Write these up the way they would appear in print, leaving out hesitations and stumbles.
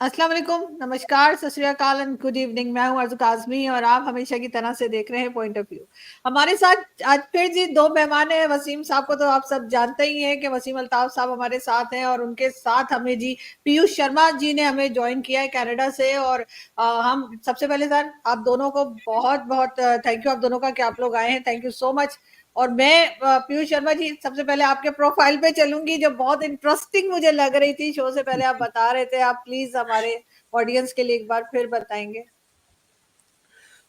अस्सलाम वालेकुम, नमस्कार, सत श्री अकाल एंड गुड इवनिंग। मैं हूँ अर्ज़ू काज़मी और आप हमेशा की तरह से देख रहे हैं पॉइंट ऑफ व्यू। हमारे साथ आज फिर जी 2 मेहमान हैं। वसीम साहब को तो आप सब जानते ही हैं कि वसीम अल्ताफ़ साहब हमारे साथ हैं और उनके साथ हमें जी पीयूष शर्मा जी ने हमें जॉइन किया है कनाडा से। और हम सबसे पहले सर आप दोनों को बहुत-बहुत थैंक यू आप दोनों का कि आप लोग आए हैं। Thank you so much. और मैं पीयूष शर्मा जी सबसे पहले आपके प्रोफाइल पे चलूंगी जो बहुत इंटरेस्टिंग मुझे लग रही थी शो से पहले आप बता रहे थे। आप प्लीज हमारे ऑडियंस के लिए एक बार फिर बताएंगे।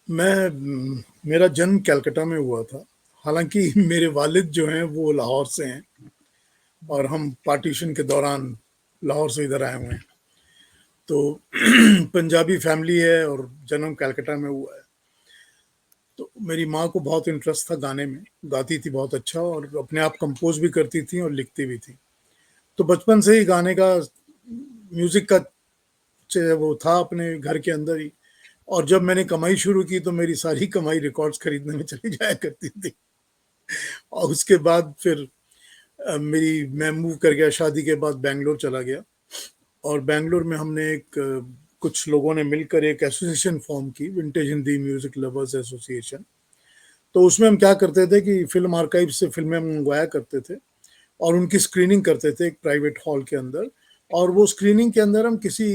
मेरा जन्म कलकत्ता में हुआ था। हालांकि मेरे वालिद जो हैं वो लाहौर से हैं और हम पार्टीशन के दौरान लाहौर से इधर आए हुए हैं। तो पंजाबी फैमिली है और जन्म कलकत्ता में हुआ है। तो मेरी माँ को बहुत इंटरेस्ट था गाने में, गाती थी बहुत अच्छा और अपने आप कंपोज भी करती थी और लिखती भी थी। तो बचपन से ही गाने का, म्यूजिक का वो था अपने घर के अंदर ही। और जब मैंने कमाई शुरू की तो मेरी सारी कमाई रिकॉर्ड्स खरीदने में चली जाया करती थी। और उसके बाद फिर मैं मूव कर गया, शादी के बाद बेंगलोर चला गया। और बेंगलोर में हमने कुछ लोगों ने मिलकर एक एसोसिएशन फॉर्म की, vintage Hindi music lovers association. तो उसमें हम क्या करते थे कि फिल्म आर्काइव से फिल्में मंगवाया करते थे और उनकी स्क्रीनिंग करते थे एक प्राइवेट हॉल के अंदर। और वो स्क्रीनिंग के अंदर हम किसी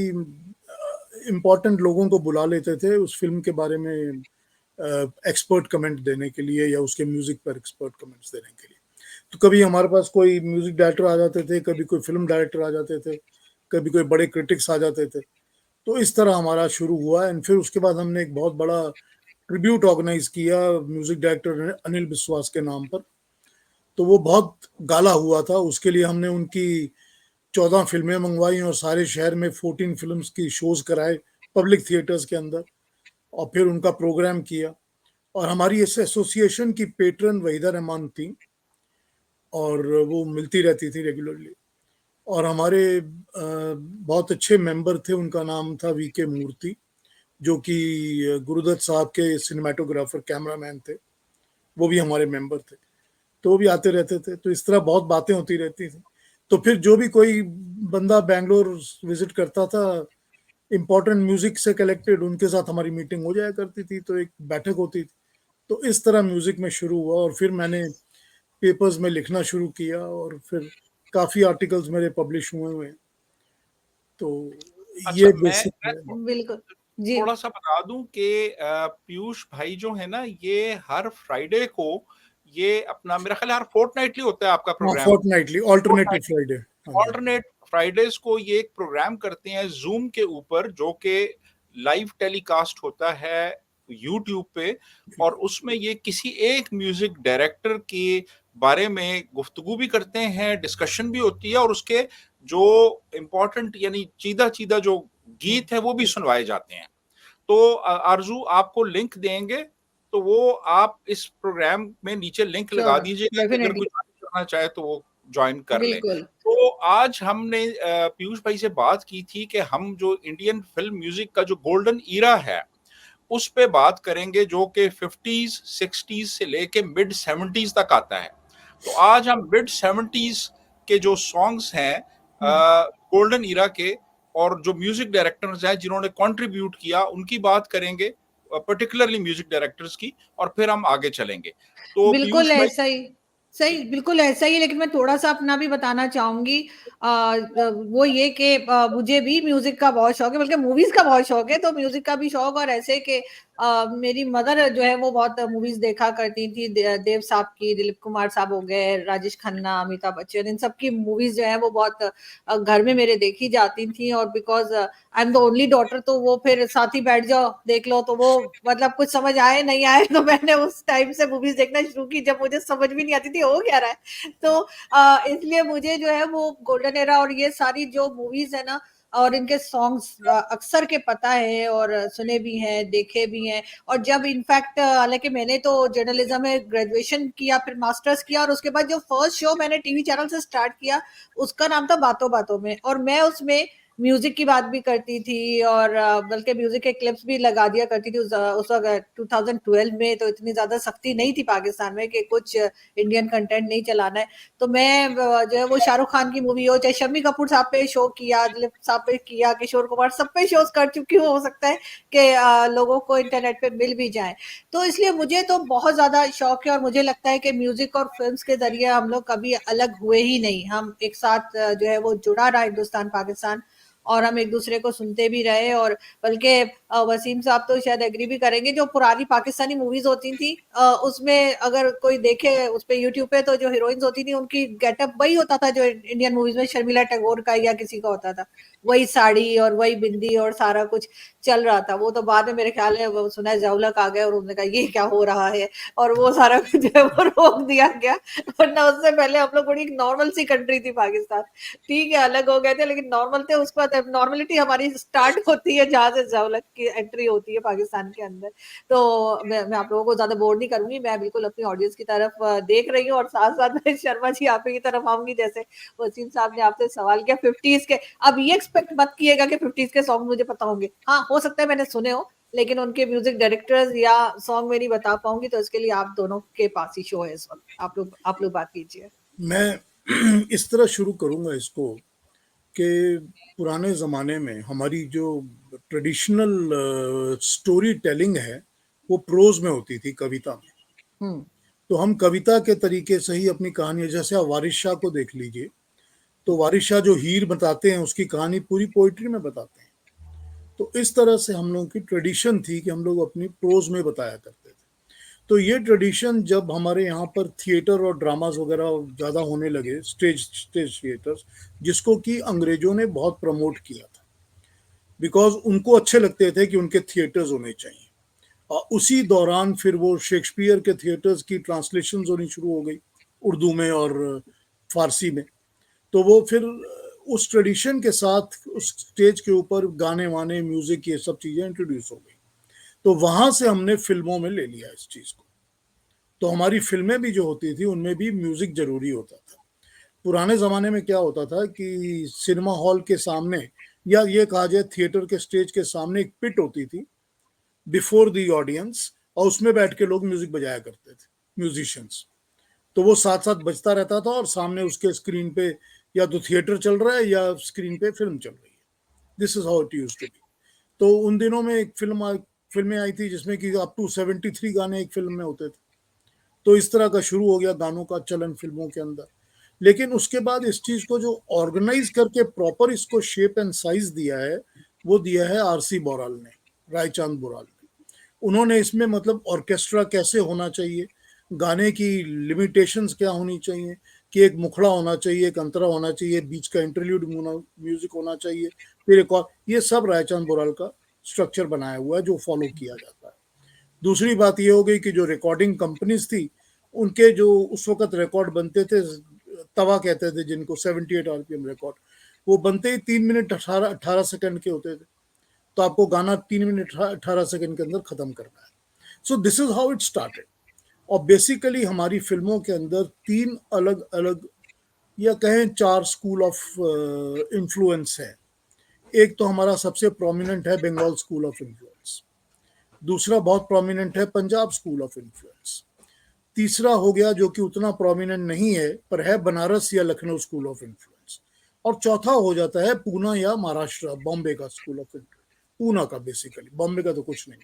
इम्पोर्टेंट लोगों को बुला लेते थे उस फिल्म के बारे में एक्सपर्ट कमेंट देने के लिए या उसके म्यूजिक पर एक्सपर्ट कमेंट्स देने के लिए। तो कभी हमारे पास कोई म्यूजिक डायरेक्टर आ जाते थे, कभी कोई फिल्म डायरेक्टर आ जाते थे, कभी कोई बड़े क्रिटिक्स आ जाते थे। तो इस तरह हमारा शुरू हुआ एंड फिर उसके बाद हमने एक बहुत बड़ा ट्रिब्यूट ऑर्गेनाइज किया म्यूजिक डायरेक्टर अनिल विश्वास के नाम पर। तो वो बहुत गाला हुआ था। उसके लिए हमने उनकी 14 फिल्में मंगवाई और सारे शहर में 14 फिल्म्स की शोज कराए पब्लिक थिएटर्स के अंदर, और फिर उनका प्रोग्राम किया। और हमारी इस एसोसिएशन की पेट्रन वहीदा रहमान थी और वो मिलती रहती थी रेगुलरली। और हमारे बहुत अच्छे मेंबर थे, उनका नाम था वीके मूर्ति, जो कि गुरुदत्त साहब के सिनेमाटोग्राफर कैमरामैन थे। वो भी हमारे मेंबर थे, तो वो भी आते रहते थे। तो इस तरह बहुत बातें होती रहती थी। तो फिर जो भी कोई बंदा बैंगलोर विजिट करता था इम्पोर्टेंट म्यूजिक से कलेक्टेड, उनके साथ हमारी मीटिंग हो जाया करती थी, तो एक बैठक होती थी। तो इस तरह म्यूजिक में शुरू हुआ और फिर मैंने पेपर्स में लिखना शुरू किया और फिर काफ़ी आर्टिकल्स मेरे पब्लिश हुए हैं। तो अच्छा, ये मैं बेसिक है। बिल्कुल जी। थोड़ा सा बता दूं कि पीयूष भाई जो है ना, ये हर फ्राइडे को, ये अपना मेरा ख्याल हर फोर्टनाइटली होता है आपका हाँ, प्रोग्राम। Fortnightly, alternative Friday. हाँ जी। ऑल्टरनेट फ्राइडेज को ये एक प्रोग्राम करते हैं जूम के ऊपर, जो कि लाइव टेलीकास्ट होता है यूट्यूब पे। और उसमें ये किसी एक म्यूजिक डायरेक्टर के बारे में गुफ्तगू भी करते हैं, डिस्कशन भी होती है, और उसके जो इम्पोर्टेंट यानी चीदा चीदा जो गीत है वो भी सुनवाए जाते हैं। तो आरजू आपको लिंक देंगे, तो वो आप इस प्रोग्राम में नीचे लिंक लगा श्योर, दीजिएगा कि अगर डेफिनेटली। कोई करना चाहे तो वो ज्वाइन कर ले। बिल्कुल। तो आज हमने पीयूष भाई से बात की थी कि हम जो इंडियन फिल्म म्यूजिक का जो गोल्डन ईरा है उस पे बात करेंगे, जो कि 50s 60s से लेके मिड 70s तक आता है। तो आज हम मिड 70s के जो सॉन्ग्स हैं गोल्डन ईरा के, और जो म्यूजिक डायरेक्टर्स हैं जिन्होंने कंट्रीब्यूट किया, उनकी बात करेंगे, पर्टिकुलरली म्यूजिक डायरेक्टर्स की, और फिर हम आगे चलेंगे। तो बिल्कुल पीयूष भाई ऐसा ही। सही, जी। बिल्कुल ऐसा ही। लेकिन मैं थोड़ा-सा अपना भी बताना चाहूँगी। वो ये कि मुझे भी म्यूज़िक का बहुत शौक है, बल्कि मूवीज़ का बहुत शौक है, तो म्यूज़िक का भी शौक। और ऐसे कि मेरी मदर जो है वो बहुत मूवीज़ देखा करती थी। देव साहब की, दिलीप कुमार साहब हो गए, राजेश खन्ना, अमिताभ बच्चन, इन सब की मूवीज़ जो है वो बहुत घर में मेरे देखी जाती थी। और because I am the only daughter, तो वो फिर साथ ही बैठ जाओ, देख लो, तो वो मतलब कुछ समझ आए नहीं आए तो मैंने उस टाइम से मूवीज़ देखना शुरू की जब मुझे समझ भी नहीं आती थी हो क्या रहा है। तो इसलिए मुझे जो है वो गोल्डन एरा और ये सारी जो मूवीज़ है ना और इनके सॉन्ग्स अक्सर के पता है और सुने भी हैं, देखे भी हैं। और जब इनफैक्ट हालाँकि मैंने तो जर्नलिज़्म में ग्रेजुएशन किया, फिर मास्टर्स किया, और उसके बाद जो फर्स्ट शो मैंने टीवी चैनल से स्टार्ट किया, उसका नाम था बातों-बातों में। और मैं उसमें म्यूजिक की बात भी करती थी और बल्कि म्यूजिक के क्लिप्स भी लगा दिया करती थी उस वक्त 2012 में। तो इतनी ज्यादा सख्ती नहीं थी पाकिस्तान में कि कुछ इंडियन कंटेंट नहीं चलाना है। तो मैं जो है वो शाहरुख खान की मूवी हो, चाहे शम्मी कपूर साहब पे शो किया, दिलीप साहब पे किया, किशोर कुमार, सब पे शोज कर चुकी हूँ। हो सकता है कि लोगों को इंटरनेट पे मिल भी जाए। तो इसलिए मुझे तो बहुत ज्यादा शौक है और मुझे लगता है कि म्यूजिक और फिल्म्स के जरिए हम लोग कभी अलग हुए ही नहीं। हम एक साथ जो है वो जुड़ा रहा हिंदुस्तान पाकिस्तान, और हम एक दूसरे को सुनते भी रहे। और बल्कि वसीम साहब तो शायद एग्री भी करेंगे, जो पुरानी पाकिस्तानी मूवीज होती थी उसमें अगर कोई देखे उस पे यूट्यूब पे, तो जो हीरोइंस होती थी उनकी गेटअप वही होता था जो इंडियन मूवीज में शर्मिला टैगोर का या किसी का होता था। वही साड़ी और वही बिंदी और सारा कुछ चल रहा था। वो तो बाद में मेरे ख्याल है वो सुना है जवलक आ गए और उन्होंने कहा ये क्या हो रहा है, और वो सारा कुछ जो है वो रोक दिया गया। वरना उससे पहले हम लोग बड़ी नॉर्मल सी कंट्री थी पाकिस्तान। ठीक है अलग हो गए थे लेकिन नॉर्मल थे। उसके बाद नॉर्मलिटी हमारी स्टार्ट होती है जहां से जवलक की एंट्री होती है पाकिस्तान के अंदर। तो मैं आप लोगों को ज्यादा बोर नहीं करूंगी, मैं बिल्कुल अपनी ऑडियंस की तरफ देख रही हूँ और साथ साथ मैं शर्मा जी आप ही की तरफ आऊंगी। जैसे वसीम साहब ने आपसे सवाल किया 50s के, अब ये एक्सपेक्ट मत किएगा कि 50s के सॉन्ग मुझे पता होंगे। हाँ हो सकता है मैंने सुने हो, लेकिन उनके म्यूजिक डायरेक्टर्स या सॉन्ग में नहीं बता पाऊंगी। तो इसके लिए आप दोनों के पास ही शो है इस वक्त, आप लोग बात कीजिए। मैं इस तरह शुरू करूंगा इसको कि पुराने ज़माने में हमारी जो ट्रेडिशनल स्टोरी टेलिंग है वो प्रोज में होती थी, कविता में। हम्म तो हम कविता के तरीके से ही अपनी कहानी, जैसे आप वारिस शाह को देख लीजिए, तो वारिस शाह जो हीर बताते हैं उसकी कहानी पूरी पोइट्री में बताते हैं। तो इस तरह से हम लोगों की ट्रेडिशन थी कि हम लोग अपनी प्रोज में बताया करते थे। तो ये ट्रेडिशन जब हमारे यहाँ पर थिएटर और ड्रामास वगैरह ज़्यादा होने लगे, स्टेज थिएटर्स, जिसको कि अंग्रेजों ने बहुत प्रमोट किया था, बिकॉज उनको अच्छे लगते थे कि उनके थिएटर्स होने चाहिए। और उसी दौरान फिर वो शेक्सपियर के थिएटर्स की ट्रांसलेशन होनी शुरू हो गई उर्दू में और फारसी में। तो वो फिर उस ट्रेडिशन के साथ उस स्टेज के ऊपर गाने वाने, म्यूजिक, ये सब चीज़ें इंट्रोड्यूस हो गई। तो वहाँ से हमने फिल्मों में ले लिया इस चीज़ को। तो हमारी फिल्में भी जो होती थी उनमें भी म्यूजिक जरूरी होता था। पुराने ज़माने में क्या होता था कि सिनेमा हॉल के सामने, या ये कहा जाए थिएटर के स्टेज के सामने, एक पिट होती थी बिफोर द ऑडियंस, और उसमें बैठ के लोग म्यूजिक बजाया करते थे, म्यूजिशियंस। तो वो साथ साथ बजता रहता था और सामने उसके स्क्रीन पे या तो थिएटर चल रहा है या स्क्रीन पे फिल्म चल रही है। This is how it used to B. तो उन दिनों में एक फिल्में आई थी जिसमें कि अप टू 73 गाने एक फिल्म में होते थे। तो इस तरह का शुरू हो गया गानों का चलन फिल्मों के अंदर। लेकिन उसके बाद इस चीज को जो ऑर्गेनाइज करके प्रॉपर इसको शेप एंड साइज दिया है, वो दिया है आरसी बोराल ने, रायचांद बोराल ने। उन्होंने इसमें मतलब ऑर्केस्ट्रा कैसे होना चाहिए, गाने की लिमिटेशंस क्या होनी चाहिए, कि एक मुखड़ा होना चाहिए, एक अंतरा होना चाहिए, बीच का इंटरल्यूड म्यूजिक होना चाहिए, फिर एक और, ये सब रायचांद बोराल का स्ट्रक्चर बनाया हुआ है जो फॉलो किया जाता है। दूसरी बात ये हो गई कि जो रिकॉर्डिंग कंपनीज थी, उनके जो उस वक्त रिकॉर्ड बनते थे, तवा कहते थे जिनको, 78 आरपीएम रिकॉर्ड, वो बनते ही 3 मिनट 18 सेकंड के होते थे। तो आपको गाना 3 मिनट 18 सेकंड के अंदर खत्म करना है। So this is how it started. और बेसिकली हमारी फिल्मों के अंदर 3 अलग अलग, या कहें 4 स्कूल ऑफ इन्फ्लुएंस है। एक तो हमारा सबसे प्रोमिनेंट है बंगाल स्कूल ऑफ इन्फ्लुएंस, दूसरा बहुत प्रोमिनेंट है पंजाब स्कूल ऑफ इन्फ्लुएंस, तीसरा हो गया जो कि उतना प्रोमिनेंट नहीं है पर है बनारस या लखनऊ स्कूल ऑफ इन्फ्लुएंस, और चौथा हो जाता है पूना या महाराष्ट्र, बॉम्बे का स्कूल ऑफ इन्फ्लुएंस। पूना का बेसिकली, बॉम्बे का तो कुछ नहीं।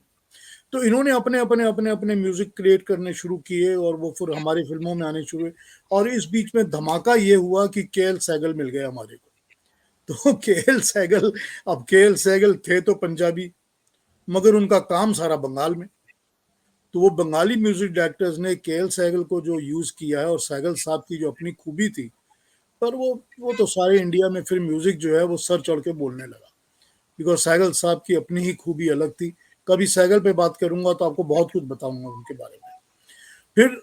तो इन्होंने अपने अपने अपने अपने म्यूजिक क्रिएट करने शुरू किए और वो फिर हमारी फिल्मों में आने शुरू हुए। और इस बीच में धमाका ये हुआ कि केएल सहगल मिल गए हमारे को। तो केएल सहगल, अब केएल सहगल थे तो पंजाबी, मगर उनका काम सारा बंगाल में। तो वो बंगाली म्यूजिक डायरेक्टर्स ने केएल सहगल को जो यूज किया है, और सहगल साहब की जो अपनी खूबी थी, पर वो तो सारे इंडिया में फिर म्यूजिक जो है वो सर चढ़ के बोलने लगा, बिकॉज सहगल साहब की अपनी ही खूबी अलग थी। कभी सहगल पे बात करूंगा तो आपको बहुत कुछ बताऊंगा उनके बारे में। फिर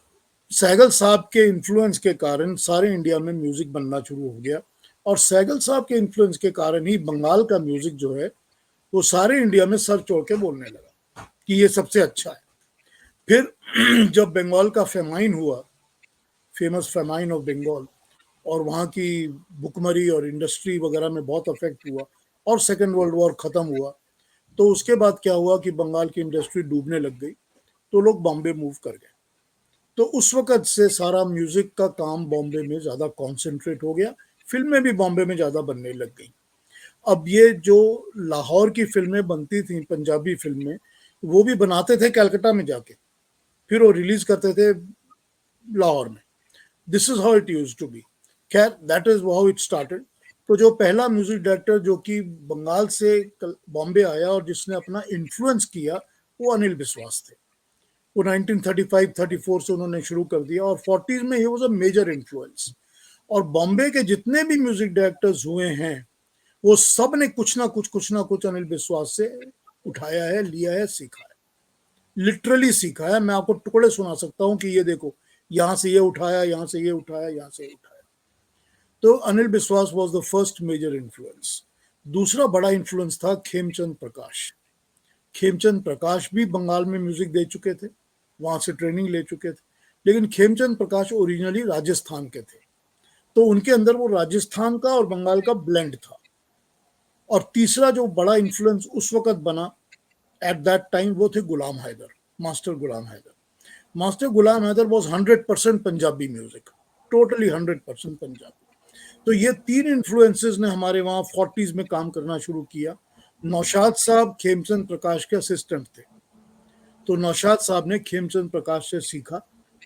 सहगल साहब के इन्फ्लुएंस के कारण सारे इंडिया में म्यूजिक बनना शुरू हो गया, और सहगल साहब के इन्फ्लुएंस के कारण ही बंगाल का म्यूजिक जो है वो सारे इंडिया में सर चढ़ के बोलने लगा कि ये सबसे अच्छा है। फिर जब बंगाल का फेमाइन हुआ, फेमस फेमाइन ऑफ बंगाल, और वहाँ की भुखमरी और इंडस्ट्री वगैरह में बहुत अफेक्ट हुआ, और सेकेंड वर्ल्ड वॉर खत्म हुआ, तो उसके बाद क्या हुआ कि बंगाल की इंडस्ट्री डूबने लग गई, तो लोग बॉम्बे मूव कर गए। तो उस वक्त से सारा म्यूजिक का काम बॉम्बे में ज्यादा कॉन्सेंट्रेट हो गया, फिल्में भी बॉम्बे में ज्यादा बनने लग गई। अब ये जो लाहौर की फिल्में बनती थी, पंजाबी फिल्में, वो भी बनाते थे कलकत्ता में जाके, फिर वो रिलीज करते थे लाहौर में। This is how it used to be. खैर, that is how it started. तो जो पहला म्यूजिक डायरेक्टर जो कि बंगाल से बॉम्बे आया और जिसने अपना इन्फ्लुएंस किया, वो अनिल बिस्वास थे। वो 1935-34 से उन्होंने शुरू कर दिया और 40s में he was a major influence. और बॉम्बे के जितने भी म्यूजिक डायरेक्टर्स हुए हैं, वो सब ने कुछ ना कुछ अनिल बिस्वास से उठाया है, लिया है, सीखा है, लिटरली सीखा है। मैं आपको टुकड़े सुना सकता हूँ कि ये देखो, यहां से ये उठाया, यहां से ये उठाया, यहां से ये उठाया। तो Anil Biswas was the first major influence. दूसरा बड़ा इन्फ्लुएंस था खेमचंद प्रकाश। खेमचंद प्रकाश भी बंगाल में म्यूजिक दे चुके थे, वहां से ट्रेनिंग ले चुके थे, लेकिन खेमचंद प्रकाश ओरिजिनली राजस्थान के थे, तो उनके अंदर वो राजस्थान का और बंगाल का ब्लेंड था। और तीसरा जो बड़ा इन्फ्लुएंस उस वक्त बना एट दैट टाइम, वो थे Ghulam Haider, master Ghulam Haider. Master Ghulam Haider was 100% Punjabi music, totally 100% Punjabi. तो ये तीन इन्फ्लुएंसेस ने हमारे वहाँ 40s में काम करना शुरू किया। नौशाद साहब खेमचंद प्रकाश के असिस्टेंट थे, तो नौशाद साहब ने खेमचंद प्रकाश से सीखा,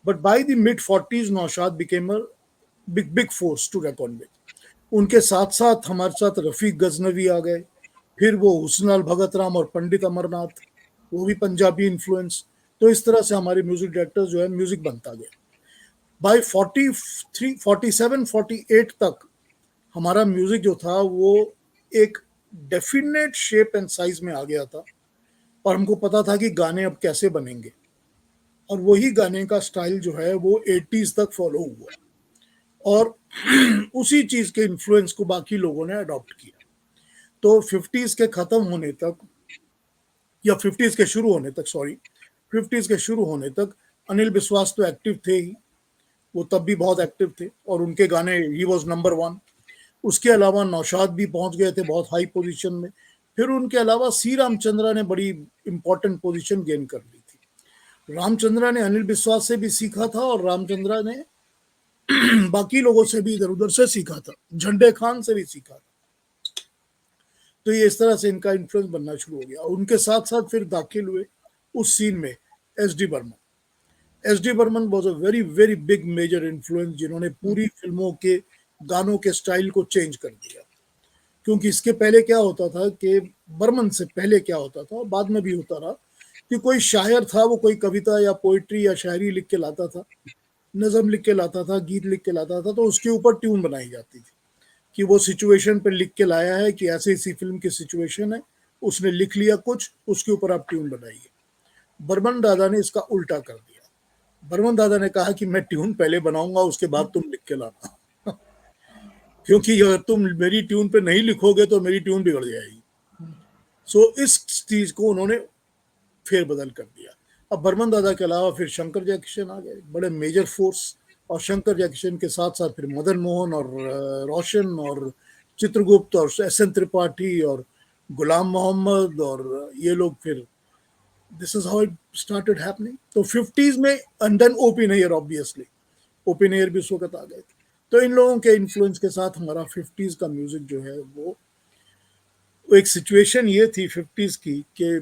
but by the mid 40s Naushad became a big force to Recon with. उनके साथ साथ हमारे साथ रफीक गजनवी आ गए, फिर वो हुस्नलाल भगत राम और पंडित अमरनाथ, वो भी पंजाबी इन्फ्लुएंस। तो इस तरह से हमारे म्यूजिक डायरेक्टर जो है म्यूजिक बनता गया। बाय 43, 47, 48 तक हमारा म्यूजिक जो था वो एक डेफिनेट शेप एंड साइज में आ गया था, और हमको पता था कि गाने अब कैसे बनेंगे, और वही गाने का स्टाइल जो है वो 80s तक फॉलो हुआ, और उसी चीज के इन्फ्लुएंस को बाकी लोगों ने अडॉप्ट किया। तो 50s के खत्म होने तक, या 50s के शुरू होने तक, सॉरी, 50s के शुरू होने तक अनिल बिस्वास तो एक्टिव थे ही, वो तब भी बहुत एक्टिव थे और उनके गाने ही वॉज नंबर 1। उसके अलावा नौशाद भी पहुंच गए थे बहुत हाई पोजीशन में। फिर उनके अलावा सी रामचंद्रा ने बड़ी इंपॉर्टेंट पोजीशन गेन कर ली थी। रामचंद्रा ने अनिल बिस्वास से भी सीखा था, और रामचंद्रा ने बाकी लोगों से भी इधर उधर से सीखा था, झंडे खान से भी सीखा था। तो ये इस तरह से इनका इन्फ्लुएंस बनना शुरू हो गया। उनके साथ साथ फिर दाखिल हुए उस सीन में S D Burman. S D Burman was a very very big major influence, जिन्होंने पूरी फिल्मों के गानों के स्टाइल को चेंज कर दिया। क्योंकि इसके पहले क्या होता था कि बर्मन से पहले क्या होता था, और बाद में भी होता रहा, कि कोई शायर था, वो कोई कविता या पोइट्री या शायरी लिख के लाता था, नज़म लिख के लाता था, गीत लिख के लाता था, तो उसके ऊपर ट्यून बनाई जाती थी कि वो सिचुएशन पे लिख के लाया है कि ऐसे इसी फिल्म की सिचुएशन है, उसने लिख लिया कुछ, उसके ऊपर आप ट्यून बनाइए। बर्मन दादा ने इसका उल्टा कर दिया। बर्मन दादा ने कहा कि मैं ट्यून पहले बनाऊंगा, उसके बाद तुम लिख के लाना क्योंकि अगर तुम मेरी ट्यून पे नहीं लिखोगे तो मेरी ट्यून बिगड़ जाएगी। सो इस चीज को उन्होंने फेरबदल कर दिया। अब बर्मन दादा के अलावा फिर शंकर जयकिशन आ गए, बड़े मेजर फोर्स, और शंकर जयकिशन के साथ साथ फिर मदन मोहन और रोशन और चित्रगुप्त और एस एन त्रिपाठी और गुलाम मोहम्मद, और ये लोग फिर this is how it started happening. तो 50s में, and then OP Nayyar, obviously OP Nayyar भी उस वक्त आ गए थे। तो इन लोगों के इन्फ्लुएंस के साथ हमारा 50s का म्यूजिक जो है वो एक सिचुएशन ये थी 50s की कि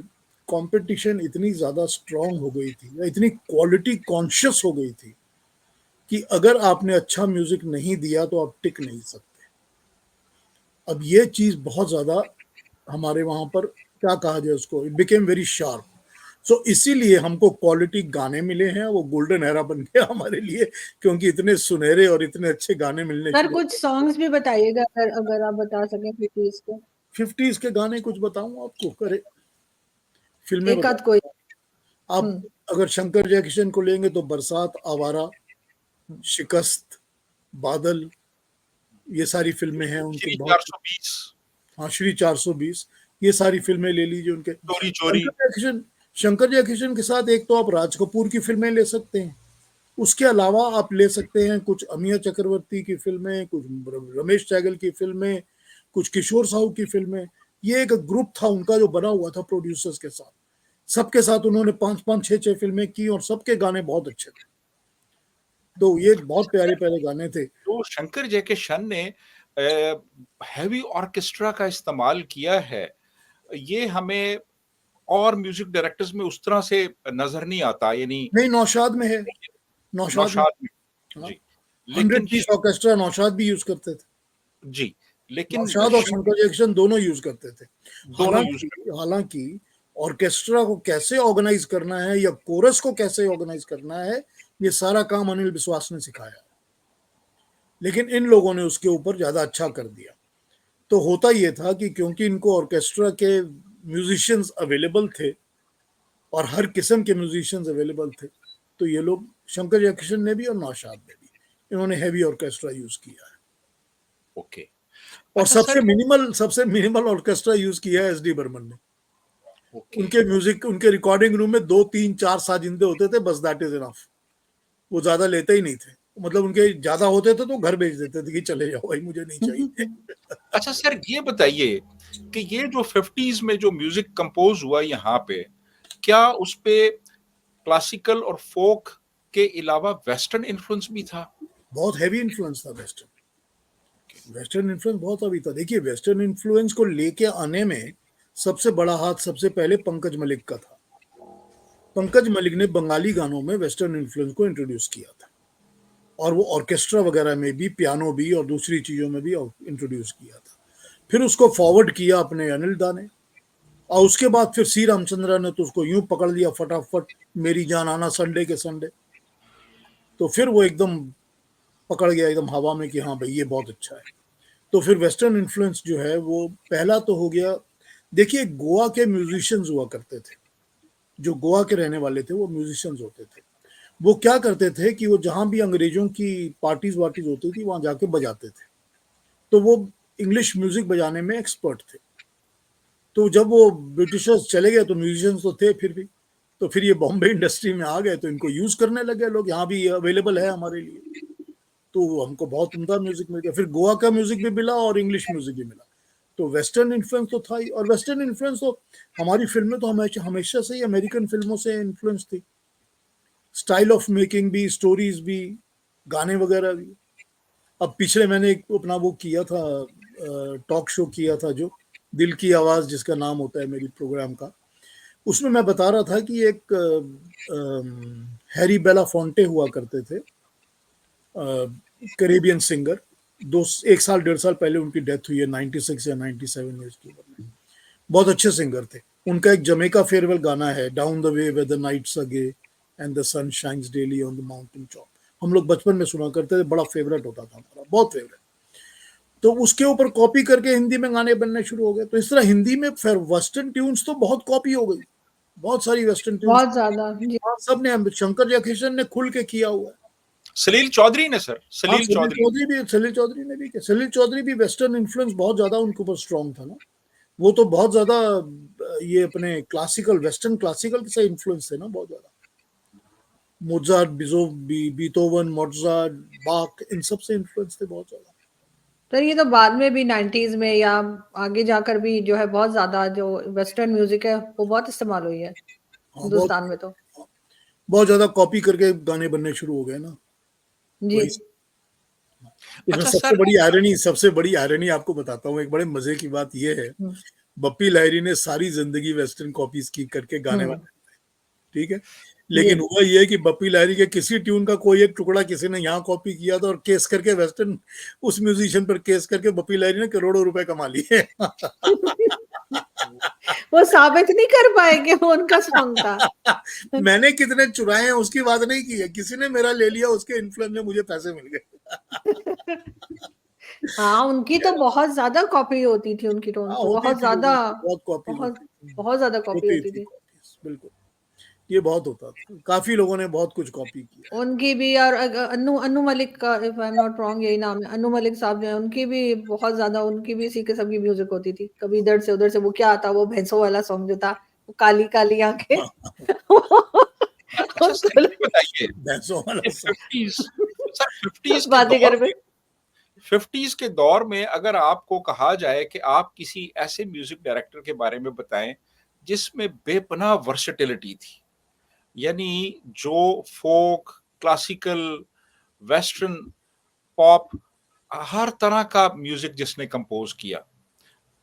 कंपटीशन इतनी ज़्यादा स्ट्रांग हो गई थी, या इतनी क्वालिटी कॉन्शियस हो गई थी, कि अगर आपने अच्छा म्यूजिक नहीं दिया तो आप टिक नहीं सकते। अब ये चीज़ बहुत ज़्यादा हमारे वहाँ पर, क्या कहा जाए उसको, इट बिकेम वेरी शार्प। सो इसीलिए हमको क्वालिटी गाने मिले हैं, वो गोल्डन एरा बन गया हमारे लिए, क्योंकि इतने सुनहरे और इतने अच्छे गाने मिलने सर शुरू। कुछ सॉन्ग्स भी बताइएगा अगर आप बता सकें 50s के। 50s के गाने कुछ बताऊं आपको, करे फिल्में एक बता। आध कोई। आप अगर शंकर जयकिशन को लेंगे तो बरसात, आवारा, शिकस्त, बादल, ये सारी फिल्में हैं उनकी श्री बहुत। 420, हाँ, श्री 420, ये सारी फिल्में ले लीजिए उनके। चोरी चोरी। शंकर जयकिशन के साथ एक तो आप राज कपूर की फिल्में ले सकते हैं, उसके अलावा आप ले सकते हैं कुछ अमिया चक्रवर्ती की फिल्में, कुछ रमेश सहगल की फिल्में, कुछ किशोर साहू की फिल्में। ये एक ग्रुप था उनका जो बना हुआ था प्रोड्यूसर्स के साथ, सबके साथ उन्होंने 5-5, 6-6 फिल्में की और सबके गाने बहुत अच्छे थे। तो ये बहुत प्यारे प्यारे गाने थे। तो शंकर जयकिशन ने हैवी ऑर्केस्ट्रा का इस्तेमाल किया है, ये हमें और म्यूजिक डायरेक्टर्स में उस तरह से नजर नहीं आता, यानी नहीं, नौशाद में है, नौशाद में, नौशाद में, हाँ, जी, 100 लेकिन पीस ऑर्केस्ट्रा नौशाद भी यूज करते थे। जी, लेकिन नौशाद और शंकर जयकिशन दोनों यूज करते थे। दोनों यूज हालांकि ऑर्केस्ट्रा को कैसे ऑर्गेनाइज करना है या कोरस को कैसे ऑर्गेनाइज करना है, ये सारा काम अनिल बिस्वास ने सिखाया, लेकिन इन लोगों ने उसके ऊपर ज्यादा अच्छा कर दिया। तो होता ये था कि क्योंकि इनको ऑर्केस्ट्रा के म्यूजिशियंस अवेलेबल थे और हर किस्म के म्यूजिशियंस अवेलेबल थे, तो ये लोग, शंकर जयकिशन ने भी और नौशाद ने भी, इन्होंने हैवी ऑर्केस्ट्रा यूज किया है। ओके। और अच्छा सर, सबसे मिनिमल ऑर्केस्ट्रा यूज किया है एस डी बर्मन ने। ओके, उनके म्यूजिक, उनके रिकॉर्डिंग रूम में 2-3-4 साजिंदे होते थे, बस दैट इज इनफ। वो ज्यादा लेते ही नहीं थे, मतलब उनके ज्यादा होते थे तो घर भेज देते थे कि चले जाओ भाई, मुझे नहीं चाहिए। अच्छा सर, ये बताइए कि ये जो 50s में जो म्यूजिक कंपोज हुआ यहाँ पे, क्या उस पे क्लासिकल और फोक के अलावा वेस्टर्न इन्फ्लुएंस भी था? बहुत हैवी इन्फ्लुएंस था वेस्टर्न इन्फ्लुएंस बहुत अभी था। देखिए, वेस्टर्न इन्फ्लुएंस को लेके आने में सबसे बड़ा हाथ सबसे पहले पंकज मलिक का था। पंकज मलिक ने बंगाली गानों में वेस्टर्न इन्फ्लुएंस को इंट्रोड्यूस किया था, और वो ऑर्केस्ट्रा वगैरह में भी, पियानो भी और दूसरी चीजों में भी इंट्रोड्यूस किया था। फिर उसको फॉरवर्ड किया अपने अनिल दा ने, और उसके बाद फिर सी रामचंद्रा ने तो उसको यूं पकड़ लिया फटाफट, मेरी जान आना संडे के संडे। तो फिर वो एकदम पकड़ गया एकदम हवा में कि हाँ भाई ये बहुत अच्छा है। तो फिर वेस्टर्न इन्फ्लुएंस जो है वो पहला तो हो गया। देखिए, गोवा के म्यूजिशियंस हुआ करते थे, जो गोवा के रहने वाले थे वो म्यूजिशियंस होते थे। वो क्या करते थे कि वो जहां भी अंग्रेजों की पार्टीज वार्टीज होती थी वहां जाके बजाते थे, तो वो इंग्लिश म्यूजिक बजाने में एक्सपर्ट थे। तो जब वो ब्रिटिशर्स चले गए तो म्यूजिशियंस तो थे फिर भी, तो फिर ये बॉम्बे इंडस्ट्री में आ गए, तो इनको यूज करने लगे लोग, यहाँ भी अवेलेबल है हमारे लिए, तो हमको बहुत उम्दा म्यूजिक मिल गया। फिर गोवा का म्यूजिक भी मिला और इंग्लिश म्यूजिक भी मिला। तो वेस्टर्न इन्फ्लुएंस तो था ही, और वेस्टर्न इन्फ्लुएंस तो हमारी फिल्में तो हमेशा से ही अमेरिकन फिल्मों से इन्फ्लुएंस थी, स्टाइल ऑफ मेकिंग भी, स्टोरीज भी, गाने वगैरह भी। अब पिछले मैंने एक अपना वो किया था, टॉक शो किया था जो दिल की आवाज जिसका नाम होता है मेरी प्रोग्राम का, उसमें मैं बता रहा था कि एक हैरी बेलाफोंटे हुआ करते थे, कैरेबियन सिंगर। 1 साल 1.5 साल पहले उनकी डेथ हुई है, 96 या 97 ईयर्स की उम्र में। बहुत अच्छे सिंगर थे। उनका एक जमैका फेयरवेल गाना है, down the way where the nights are gay and the sun shines daily on the mountain top. हम लोग बचपन में सुना करते थे, बड़ा फेवरेट होता था हमारा, बहुत फेवरेट। तो उसके ऊपर कॉपी करके हिंदी में गाने बनने शुरू हो गए। तो इस तरह हिंदी में फिर वेस्टर्न ट्यून्स तो बहुत कॉपी हो गई, बहुत सारी वेस्टर्न ट्यून्स बहुत ज्यादा जी। सबने, शंकर जयकिशन ने खुल के किया हुआ है। सलील चौधरी ने सर, हाँ, सलील चौधरी सलील चौधरी ने भी किया। सलील चौधरी भी वेस्टर्न इन्फ्लुएंस बहुत ज्यादा उनके ऊपर स्ट्रॉन्ग था ना। वो तो बहुत ज्यादा ये अपने क्लासिकल, वेस्टर्न क्लासिकल से इन्फ्लुएंस थे ना बहुत ज्यादा। मोजार्ट, बीथोवन, मोजार्ट, बाक, इन सब से इन्फ्लुएंस थे बहुत ज्यादा। तो ये तो बाद में भी 90s में या आगे जाकर भी जो है बहुत ज्यादा जो वेस्टर्न म्यूजिक है वो बहुत इस्तेमाल हुई है हाँ, हिंदुस्तान में तो। बहुत ज्यादा कॉपी करके गाने बनने शुरू हो गए ना। जी। वही इसमें अच्छा सबसे सर, बड़ी आयरनी आपको बताता हूँ। एक बड़े मजे की बात यह है, हम्म, बप्पी लहरी ने सारी जिंदगी वेस्टर्न कॉपीज की करके गाने हम्म, बनाए, ठीक है, जी। लेकिन हुआ ये है कि बप्पी लहरी के किसी ट्यून का कोई एक टुकड़ा किसी ने यहाँ कॉपी किया था और केस करके वेस्टर्न, उस म्यूजिशियन पर केस करके बप्पी लहरी ने करोड़ों रुपए कमा लिए। वो साबित नहीं कर पाएंगे वो उनका सॉन्ग था। मैंने कितने चुराए हैं उसकी बात नहीं की है, किसी ने मेरा ले लिया, उसके इन्फ्लुएंस में मुझे पैसे मिल गए। हाँ, उनकी तो बहुत ज्यादा कॉपी होती थी, उनकी टोन हाँ, तो होती बहुत थी ज्यादा, बहुत कॉपीज बहुत होती थी, बहुत ज्यादा कॉपी होती होती थी थी कॉपीज, बिल्कुल। ये बहुत होता था, काफी लोगों ने बहुत कुछ कॉपी किया है। उनकी भी। और अनु अनु मलिक का, if I am not wrong यही नाम है, अनु मलिक साहब जो है, उनकी भी बहुत ज्यादा, उनकी भी इसी किस्म की म्यूजिक होती थी। कभी इधर से उधर से, वो क्या आता, वो भैंसों वाला सॉन्ग जो था, वो काली काली आंखें। अच्छा सर, उसको ये बताइए भैंसों वाला कि सॉन्ग। 50s, सर 50s के बाजीगर दौर में। में 50s के दौर में अगर आपको कहा जाए कि आप किसी ऐसे म्यूजिक डायरेक्टर के बारे में बताएं जिसमें बेपनाह वर्सेटिलिटी थी, यानी जो फोक, क्लासिकल, वेस्टर्न, पॉप, हर तरह का म्यूजिक जिसने कंपोज किया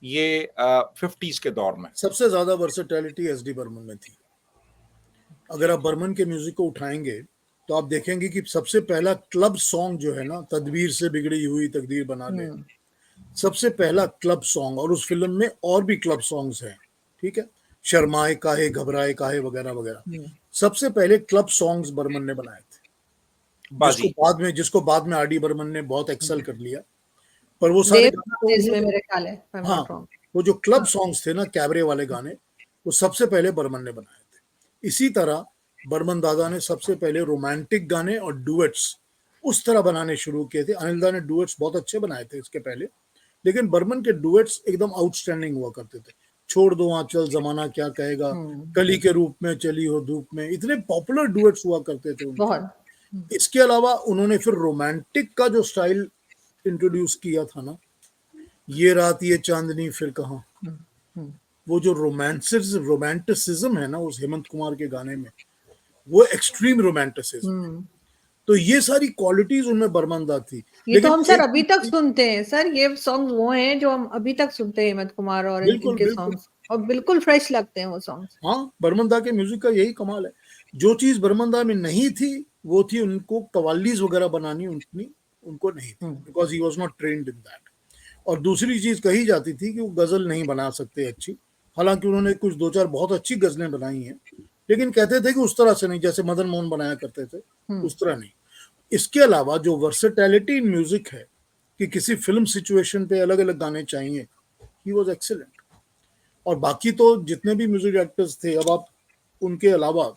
ये 50s के दौर में। सबसे ज्यादा वर्सेटैलिटी एसडी बर्मन में थी। अगर आप बर्मन के म्यूजिक को उठाएंगे तो आप देखेंगे कि सबसे पहला क्लब सॉन्ग जो है ना, तदबीर से बिगड़ी हुई तकदीर बना ले, सबसे पहला क्लब सॉन्ग, और उस फिल्म में और भी क्लब सॉन्ग्स हैं, ठीक है, शर्माए काहे, घबराए काहे वगैरह वगैरह, सबसे पहले क्लब सॉन्ग्स बर्मन ने बनाए थे, जिसको बाद में आर डी बर्मन ने बहुत एक्सेल कर लिया। पर वो सारे इसमें मेरे ख्याल है, हाँ, वो जो क्लब सॉन्ग्स थे ना, कैबरे वाले गाने, वो सबसे पहले बर्मन ने बनाए थे। इसी तरह बर्मन दादा ने सबसे पहले रोमांटिक गाने और डुएट्स उस तरह बनाने शुरू किए थे। अनिल दा ने डुएट्स बहुत अच्छे बनाए थे इसके पहले, लेकिन बर्मन के डुएट्स एकदम आउटस्टैंडिंग हुआ करते थे। छोड़ दो आंचल जमाना क्या कहेगा, कली के रूप में चली हो धूप में, इतने पॉपुलर डुएट्स हुआ करते थे उनके। इसके अलावा उन्होंने फिर रोमांटिक का जो स्टाइल इंट्रोड्यूस किया था ना, ये रात ये चांदनी फिर कहाँ, वो जो रोमांटिसिज्म है ना उस हेमंत कुमार के गाने में, वो एक्सट्रीम रोमांटिसिज्म, तो ये सारी क्वालिटीज उनमें बर्मनदा थी। ये तो हम सर अभी तक सुनते हैं सर, ये सॉन्ग वो हैं जो हम अभी तक सुनते हैं, हेमंत कुमार और इनके सॉन्ग्स, और बिल्कुल फ्रेश लगते हैं वो सॉन्ग्स। हाँ, बर्मनदा के म्यूजिक का यही कमाल है। जो चीज बर्मनदा में नहीं थी वो थी उनको कवालीज वगैरह बनानी, उनको नहीं थी, because he was not trained in that. और दूसरी चीज कही जाती थी कि वो गजल नहीं बना सकते अच्छी, हालांकि उन्होंने कुछ दो चार बहुत अच्छी गजलें बनाई हैं, लेकिन कहते थे कि उस तरह से नहीं जैसे मदन मोहन बनाया करते थे, उस तरह नहीं। इसके अलावा जो वर्सेटैलिटी इन म्यूजिक है कि किसी फिल्म सिचुएशन पे अलग अलग गाने चाहिए, ही वाज एक्सीलेंट। और बाकी तो जितने भी म्यूजिक डायरेक्टर्स थे, अब आप उनके अलावा,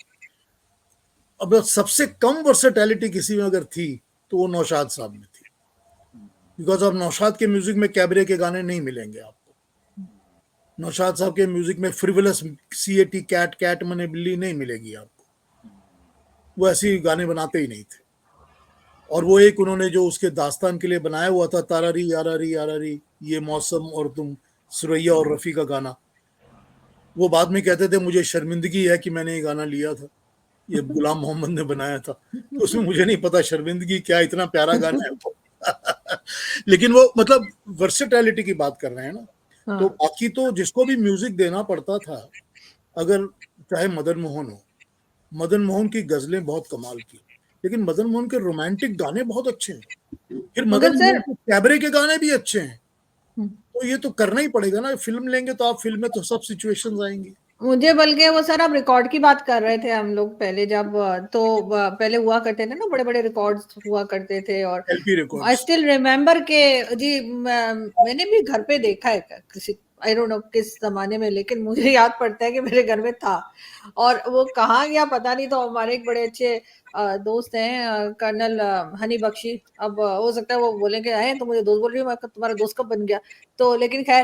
अब सबसे कम वर्सेटैलिटी किसी में अगर थी तो वो नौशाद साहब में थी, बिकॉज अब नौशाद के म्यूजिक में कैबरे के गाने नहीं मिलेंगे आपको। नौशाद साहब के म्यूजिक में फ्रिवलस CAT कैट कैट मने बिल्ली नहीं मिलेगी आपको, वो ऐसे गाने बनाते ही नहीं थे। और वो एक उन्होंने जो उसके दास्तान के लिए बनाया हुआ था, तारारी यारारी यारारी, ये मौसम और तुम, सुरैया और रफ़ी का गाना, वो बाद में कहते थे मुझे शर्मिंदगी है कि मैंने ये गाना लिया था, ये गुलाम मोहम्मद ने बनाया था, तो उसमें मुझे नहीं पता शर्मिंदगी क्या, इतना प्यारा गाना है वो। लेकिन वो मतलब वर्सेटैलिटी की बात कर रहे हैं ना। तो बाकी तो जिसको भी म्यूजिक देना पड़ता था, अगर चाहे मदन मोहन हो, मदन मोहन की गजलें बहुत कमाल की, लेकिन मदन मोहन के रोमांटिक गाने बहुत अच्छे हैं, फिर मदन मोहन के कैबरे के गाने भी अच्छे हैं, तो ये तो करना ही पड़ेगा ना। फिल्म लेंगे तो आप फिल्म में तो सब सिचुएशंस आएंगी। मुझे बल्कि वो सर, आप रिकॉर्ड की बात कर रहे थे, हम लोग पहले जब, तो पहले हुआ करते थे ना, बड़े बड़े रिकॉर्ड्स हुआ करते थे, और LP records, I still remember के जी, मैंने भी घर पे देखा है किसी, आई डोंट नो किस जमाने में, लेकिन मुझे याद पड़ता है कि मेरे घर में था, और वो कहाँ गया पता नहीं। तो हमारे एक बड़े अच्छे दोस्त हैं, कर्नल हनी बख्शी, अब हो सकता है वो बोलेंगे आए तो मुझे दोस्त बोल रही हूँ, मैं तुम्हारा दोस्त कब बन गया, तो लेकिन खैर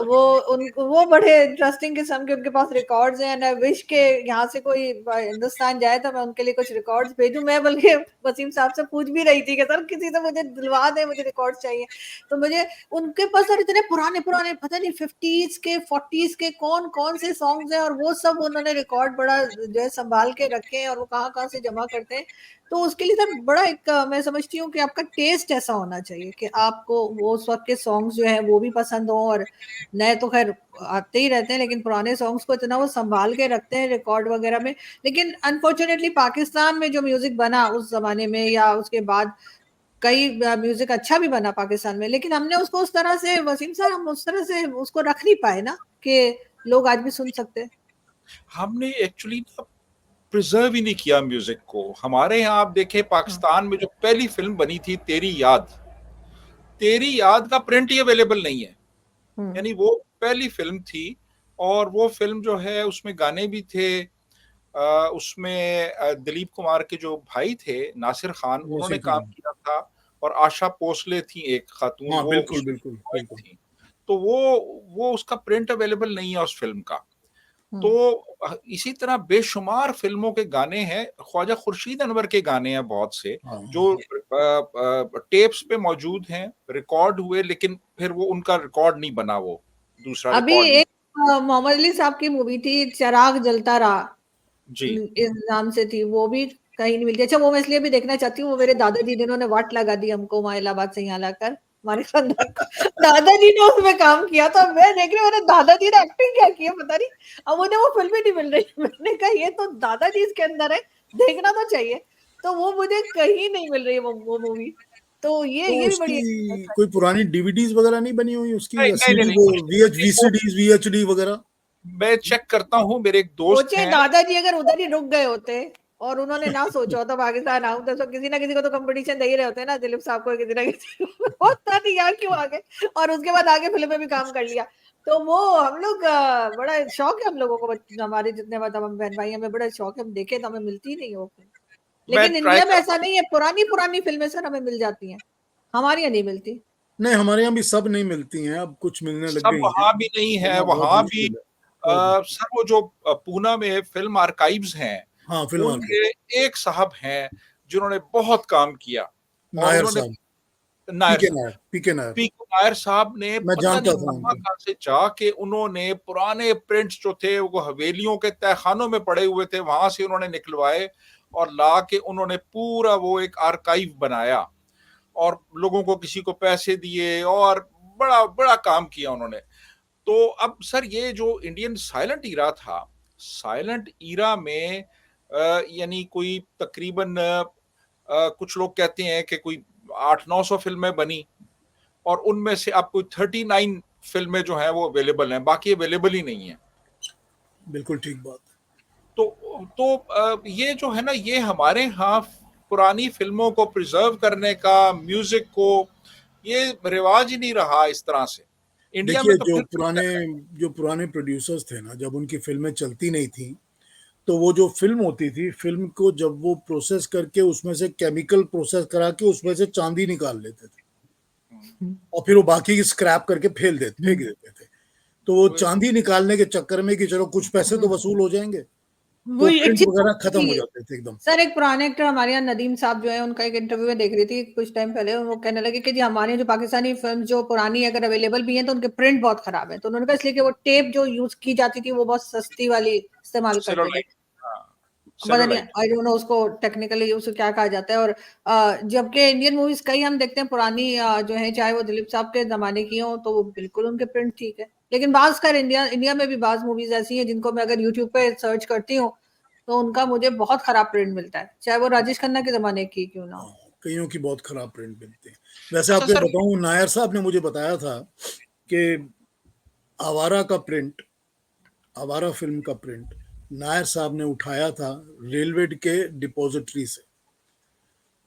वो बड़े इंटरेस्टिंग किस्म के उनके पास रिकॉर्ड्स हैं, एंड आई विश के यहाँ से कोई हिंदुस्तान जाए तो मैं उनके लिए कुछ रिकॉर्ड्स भेजूं। मैं बल्कि वसीम साहब से पूछ भी रही थी कि सर किसी से मुझे दिलवा दे, मुझे रिकॉर्ड्स चाहिए। तो मुझे उनके पास सर इतने पुराने पुराने, पता नहीं 50s के 40s के कौन कौन से सॉन्ग्स हैं, और वो सब उन्होंने रिकॉर्ड बड़ा जो है संभाल के रखे हैं, और वो कहाँ कहाँ से जमा करते हैं। तो उसके लिए सर बड़ा एक, मैं समझती हूँ कि आपका टेस्ट ऐसा होना चाहिए कि आपको वो उस वक्त के सॉन्ग्स जो है वो भी पसंद हो, और नए तो खैर आते ही रहते हैं, लेकिन पुराने सॉन्ग्स को इतना वो संभाल के रखते हैं रिकॉर्ड वगैरह में। लेकिन अनफॉर्चुनेटली पाकिस्तान में जो म्यूजिक बना उस जमाने में या उसके बाद, कई म्यूजिक अच्छा भी बना पाकिस्तान में, लेकिन हमने उसको उस तरह से, वसीम साहब, हम उस तरह से उसको रख नहीं पाए ना कि लोग आज भी सुन सकते। हमने एक्चुअली प्रिजर्व ही नहीं किया म्यूजिक को। हमारे यहाँ आप देखें, पाकिस्तान में जो पहली फिल्म बनी थी तेरी याद का प्रिंट ही अवेलेबल नहीं है, यानी वो पहली फिल्म थी, और वो फिल्म जो है उसमें गाने भी थे, उसमें दिलीप कुमार के जो भाई थे नासिर खान, उन्होंने काम किया था, और आशा भोसले थी एक खातून, हाँ, वो बिल्कुल बिल्कुल बिल्कुल थी। तो वो उसका प्रिंट अवेलेबल नहीं है उस फिल्म का। तो इसी तरह बेशुमार फिल्मों के गाने हैं, ख्वाजा खुर्शीद अनवर के गाने हैं बहुत से हाँ, जो टेप्स पे मौजूद हैं, रिकॉर्ड हुए, लेकिन फिर वो उनका रिकॉर्ड नहीं बना, वो दूसरा अभी रिकॉर्ड नहीं। एक मोहम्मद अली साहब की मूवी थी चिराग जलता रहा, जी इस नाम से थी, वो भी कहीं नहीं मिलती। अच्छा, वो मैं इसलिए भी देखना चाहती हूँ, वो मेरे दादाजी जिन्होंने वाट लगा दी हमको वहां इलाहाबाद से यहाँ लाकर हमारे खानदान को, दादाजी ने उसमें काम किया। तो मैं देख रही हूँ मैंने दादाजी ने एक्टिंग क्या की है पता नहीं, अब मुझे वो फिल्म ही नहीं मिल रही। मैंने कहा ये तो दादाजी इसके अंदर है, देखना तो चाहिए, तो वो मुझे कहीं नहीं मिल रही है वो मूवी। तो तो ये भी बड़ी उसकी कोई पुरानी डीवीडीज वगैरह नहीं बनी हुई उसकी, नहीं या नहीं नहीं, सीडी, नहीं वो कुछ वीएच नहीं, वो वीसीडीज वीएचडी वगैरह? मैं चेक करता हूँ, मेरे एक दोस्त सोचे हैं। दादाजी अगर उधर ही रुक गए होते और उन्होंने ना सोचा होता पाकिस्तान आऊं, तो किसी ना किसी को तो कंपटीशन दे ही रहे होते ना, दिलीप साहब को किसी ना किसी को, होता नहीं यार क्यों आ गए, और उसके बाद आगे फिल्म में भी काम कर लिया। तो वो हम लोग बड़ा शौक है हम लोगों को, हमारे जितने मतलब हम बहन भाई हमें बड़ा शौक है, हम देखे तो हमें मिलती ही नहीं है वो फिल्म। मैं लेकिन ट्राई इंडिया में ऐसा करता हूँ। नहीं है, पुरानी पुरानी फिल्में सर हमें मिल जाती हैं, हमारे यहाँ नहीं मिलती। नहीं, हमारे यहाँ भी सब नहीं मिलती हैं, अब कुछ मिलने लग सब गई हैं, वहां भी नहीं है, वरना बहुत वहां भी मुश्किल है, बहुत मुश्किल। सर वो जो पूना में फिल्म आर्काइव्स हैं, हाँ, फिल्म आर्काइव, उनके एक साहब हैं जिन्होंने बहुत काम किया, और नायर उन्होंने, साहब, नायर साहब, पीके नायर, पी के नायर साहब ने मैं पता जानता नहीं था कहां उनको। कहां से जाके उन्होंने पुराने प्रिंट्स जो थे वो हवेलियों के तहखानों में पड़े हुए थे, वहां से उन्होंने निकलवाए और ला के उन्होंने पूरा वो एक आर्काइव बनाया, और लोगों को किसी को पैसे दिए, और बड़ा बड़ा काम किया उन्होंने। तो अब सर ये जो इंडियन साइलेंट ईरा था, साइलेंट ईरा में यानी कोई तकरीबन कुछ लोग कहते हैं कि कोई 800-900 फिल्में बनी, और उनमें से अब कोई 39 फिल्में जो हैं वो अवेलेबल हैं, बाकी अवेलेबल ही नहीं है। बिल्कुल ठीक बात। तो ये जो है ना, ये हमारे यहाँ पुरानी फिल्मों को प्रिजर्व करने का, म्यूजिक को, ये रिवाज ही नहीं रहा इस तरह से। इंडिया में देखिए, तो जो फिर भी पुराने चल रहा है। जो पुराने प्रोड्यूसर्स थे ना, जब उनकी फिल्में चलती नहीं थी, तो वो जो फिल्म होती थी, फिल्म को जब वो प्रोसेस करके उसमें से केमिकल प्रोसेस करा के उसमें से चांदी निकाल लेते थे, और फिर वो बाकी की स्क्रैप करके फेंक देते थे। तो वो तो चांदी निकालने के चक्कर में कि चलो कुछ पैसे तो वसूल हो जाएंगे, तो वही एक प्रिंट वगैरह खत्म हो चीज, जाते थे एकदम। सर एक पुराने एक्टर हमारे यहाँ नदीम साहब जो है, उनका एक इंटरव्यू में देख रही थी कुछ टाइम पहले, वो कहने लगे कि जी हमारे यहाँ जो पाकिस्तानी फिल्म जो पुरानी अगर अवेलेबल भी है तो उनके प्रिंट बहुत खराब है। तो उन्होंने कहा इसलिए कि वो टेप जो यूज की जाती थी वो बहुत सस्ती वाली इस्तेमाल करते थे। सेलुलाइट, हाँ, पता नहीं, सेलुलाइट। आई डोंट नो उसको टेक्निकली उसको क्या कहा जाता है। और जबकि इंडियन मूवीज कई हम देखते हैं पुरानी जो है, चाहे वो दिलीप साहब के जमाने की हो, तो वो बिल्कुल उनके प्रिंट ठीक है। लेकिन बाज कर इंडिया में भी बाज मूवीज ऐसी हैं जिनको मैं अगर यूट्यूब पे सर्च करती हूँ तो उनका मुझे बहुत खराब प्रिंट मिलता है, चाहे वो राजेश खन्ना के जमाने की क्यों ना हो। हाँ, कईयों की बहुत खराब प्रिंट मिलते हैं। वैसे अच्छा आपको सर, बताऊं, नायर साहब ने मुझे बताया था कि आवारा का प्रिंट, आवारा फिल्म का प्रिंट नायर साहब ने उठाया था रेलवे के डिपॉजिटरी से।